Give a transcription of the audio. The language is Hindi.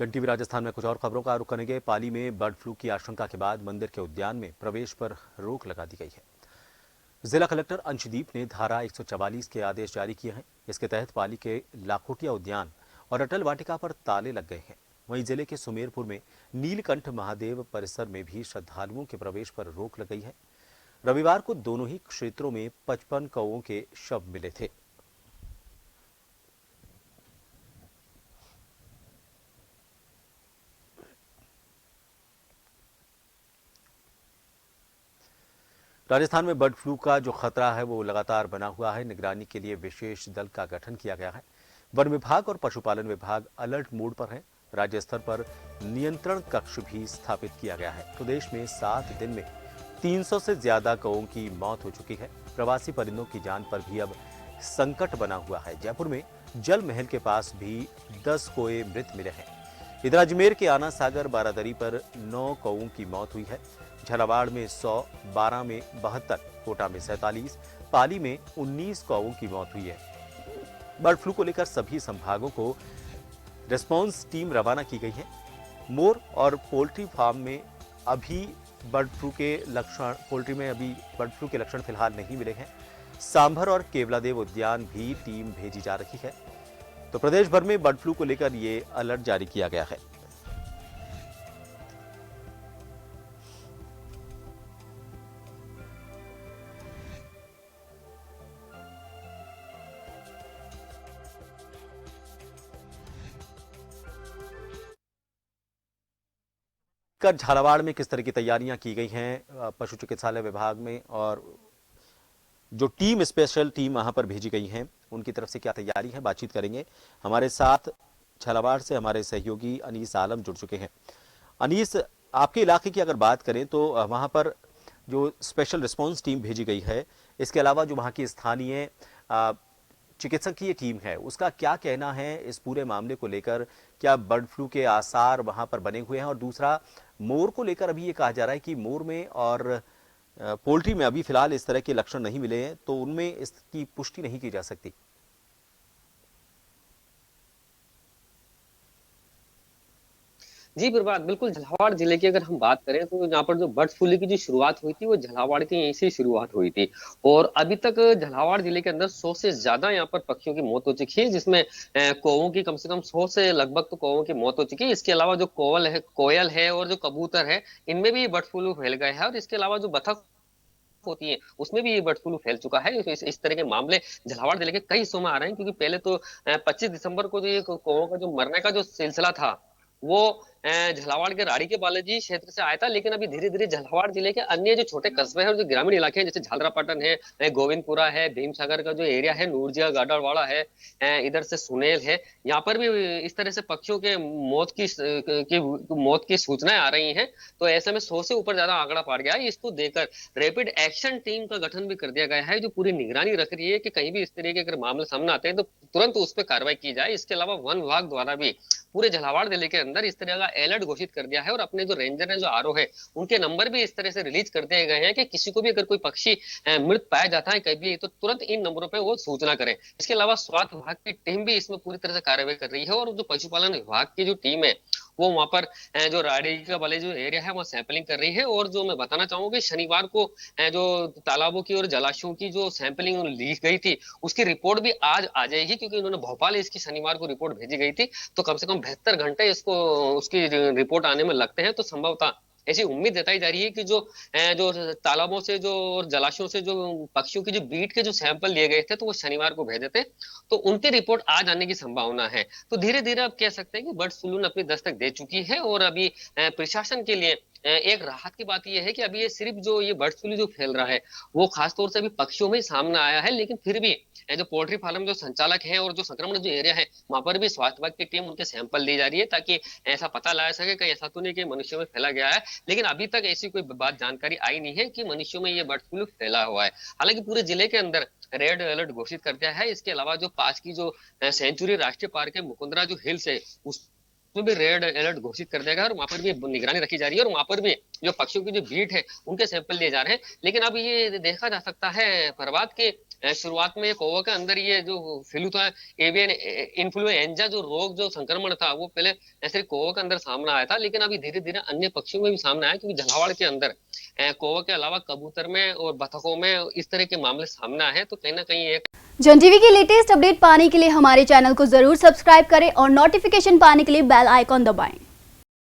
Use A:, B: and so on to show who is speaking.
A: जन टीवी राजस्थान में कुछ और खबरों का रुख करेंगे। पाली में बर्ड फ्लू की आशंका के बाद मंदिर के उद्यान में प्रवेश पर रोक लगा दी गई है। जिला कलेक्टर अंशदीप ने धारा 144 के आदेश जारी किए हैं। इसके तहत पाली के लाखोटिया उद्यान और अटल वाटिका पर ताले लग गए हैं। वहीं जिले के सुमेरपुर में नीलकंठ महादेव परिसर में भी श्रद्धालुओं के प्रवेश पर रोक लग गई है। रविवार को दोनों ही क्षेत्रों में 55 कौओं के शव मिले थे। राजस्थान में बर्ड फ्लू का जो खतरा है वो लगातार बना हुआ है। निगरानी के लिए विशेष दल का गठन किया गया है। वन विभाग और पशुपालन विभाग अलर्ट मोड पर है। राज्य स्तर पर नियंत्रण कक्ष भी स्थापित किया गया है। प्रदेश में 7 दिन में 300 से ज्यादा कौओं की मौत हो चुकी है। प्रवासी परिंदों की जान पर भी अब संकट बना हुआ है। जयपुर में जल महल के पास भी 10 कौए मृत मिले हैं। इधर अजमेर के आना सागर बारादरी पर 9 कौओं की मौत हुई है। झालावाड़ में 100, बारां में 72, कोटा में 47, पाली में 19 कौओं की मौत हुई है। बर्ड फ्लू को लेकर सभी संभागों को रिस्पांस टीम रवाना की गई है। मोर और पोल्ट्री फार्म में अभी बर्ड फ्लू के लक्षण पोल्ट्री में अभी बर्ड फ्लू के लक्षण फिलहाल नहीं मिले हैं। सांभर और केवलादेव उद्यान भी टीम भेजी जा रही है। तो प्रदेश भर में बर्ड फ्लू को लेकर ये अलर्ट जारी किया गया है। कर झालावाड़ में किस तरह की तैयारियां की गई हैं पशु चिकित्सालय विभाग में, और जो टीम स्पेशल टीम वहां पर भेजी गई है उनकी तरफ से क्या तैयारी है, बातचीत करेंगे। हमारे साथ झालावाड़ से हमारे सहयोगी अनीस आलम जुड़ चुके हैं। अनीस, आपके इलाके की अगर बात करें तो वहां पर जो स्पेशल रिस्पांस टीम भेजी गई है, इसके अलावा जो वहां की स्थानीय चिकित्सकीय टीम है, उसका क्या कहना है इस पूरे मामले को लेकर? क्या बर्ड फ्लू के आसार वहां पर बने हुए हैं? और दूसरा, मोर को लेकर अभी ये कहा जा रहा है कि मोर में और पोल्ट्री में अभी फिलहाल इस तरह के लक्षण नहीं मिले हैं, तो उनमें इसकी पुष्टि नहीं की जा सकती।
B: जी बर्बाद बिल्कुल। झालावाड़ जिले की अगर हम बात करें तो यहाँ पर जो बर्ड फ्लू की जो शुरुआत हुई थी वो झालावाड़ के यहीं से शुरुआत हुई थी। और अभी तक झालावाड़ जिले के अंदर 100 से ज्यादा यहाँ पर पक्षियों की मौत हो चुकी है, जिसमें कौवों की कम से कम 100 से लगभग तो कौवों की मौत हो चुकी है। इसके अलावा जो कोयल है और जो कबूतर है, इनमें भी बर्ड फ्लू फैल गया है। और इसके अलावा जो बतख होती है उसमें भी ये बर्ड फ्लू फैल चुका है। इस तरह के मामले झालावाड़ जिले के कई हिस्सों में आ रहे हैं, क्योंकि पहले तो 25 दिसंबर को जो ये कौवों का जो मरने का जो सिलसिला था वो झालावाड़ के राड़ी के बालाजी क्षेत्र से आया था। लेकिन अभी धीरे धीरे झालावाड़ जिले के अन्य जो छोटे कस्बे हैं और जो ग्रामीण इलाके हैं, जैसे झालरापाटन है, गोविंदपुरा है, भीमसागर का जो एरिया है, नूरजिया गाडरवाड़ा है, इधर से सुनेल है, यहाँ पर भी इस तरह से पक्षियों के मौत की सूचनाएं आ रही हैं। तो ऐसे में 100 से ऊपर ज्यादा आंकड़ा पड़ गया है। इसको देकर रैपिड एक्शन टीम का गठन भी कर दिया गया है, जो पूरी निगरानी रख रही है कि कहीं भी इस तरह के अगर मामले सामने आते हैं तो तुरंत उस पर कार्रवाई की जाए। इसके अलावा वन विभाग द्वारा भी पूरे झालावाड़ जिले के अंदर इस तरह का अलर्ट घोषित कर दिया है। और अपने जो रेंजर है, जो आरओ है, उनके नंबर भी इस तरह से रिलीज कर दिए गए हैं कि किसी को भी अगर कोई पक्षी मृत पाया जाता है कभी, तो तुरंत इन नंबरों पे वो सूचना करें। इसके अलावा स्वास्थ्य विभाग की टीम भी इसमें पूरी तरह से कार्रवाई कर रही है। और जो पशुपालन विभाग की जो टीम है वो वहां पर जो राड़ी का वाले जो एरिया है वहाँ सैंपलिंग कर रही है। और जो मैं बताना चाहूंगा, शनिवार को जो तालाबों की और जलाशयों की जो सैंपलिंग ली गई थी उसकी रिपोर्ट भी आज आ जाएगी, क्योंकि उन्होंने भोपाल इसकी शनिवार को रिपोर्ट भेजी गई थी। तो कम से कम 72 घंटे इसको उसकी रिपोर्ट आने में लगते हैं। तो संभवतः ऐसी उम्मीद जताई जा रही है कि जो तालाबों से जो और जलाशयों से जो पक्षियों की जो बीट के जो सैंपल लिए गए थे तो वो शनिवार को भेजे थे, तो उनकी रिपोर्ट आज आने की संभावना है। तो धीरे धीरे अब कह सकते हैं कि बर्ड फ्लू ने अपनी दस्तक दे चुकी है। और अभी प्रशासन के लिए एक राहत की बात यह है कि अभी ये सिर्फ जो ये बर्ड फ्लू जो फैल रहा है वो खासतौर से अभी पक्षियों में ही सामने आया है। लेकिन फिर भी जो पोल्ट्री फार्म जो संचालक हैं और जो संक्रमण जो एरिया है वहां पर भी स्वास्थ्य विभाग की टीम उनके सैंपल ली जा रही है, ताकि ऐसा पता लगा सके कहीं ऐसा तो नहीं कि मनुष्यों में फैला गया है। लेकिन अभी तक ऐसी कोई बात जानकारी आई नहीं है कि मनुष्यों में ये बर्ड फ्लू फैला हुआ है। हालांकि पूरे जिले के अंदर रेड अलर्ट घोषित कर दिया है। इसके अलावा जो पास की जो सेंचुरी राष्ट्रीय पार्क है, मुकुंदरा जो हिल्स है, उस उसमें भी रेड अलर्ट घोषित कर दिया गया और वहां पर भी निगरानी रखी जा रही है और वहां पर भी जो पक्षियों की जो बीट है उनके सैंपल लिए जा रहे हैं। लेकिन अब ये देखा जा सकता है प्रभात के शुरुआत में कौवा के अंदर ये जो फैलू था एवियन इन्फ्लुएंजा जो रोग जो संक्रमण था वो पहले ऐसे कौवा के अंदर सामने आया था, लेकिन अभी धीरे धीरे अन्य पक्षियों में भी सामने आया, क्योंकि झालावाड़ के अंदर कौवा के अलावा कबूतर में और बतखों में इस तरह के मामले सामने आए हैं। तो कहीं ना कहीं एक
C: जन टीवी की लेटेस्ट अपडेट पाने के लिए हमारे चैनल को जरूर सब्सक्राइब करें और नोटिफिकेशन पाने के लिए बेल आइकॉन दबाएं।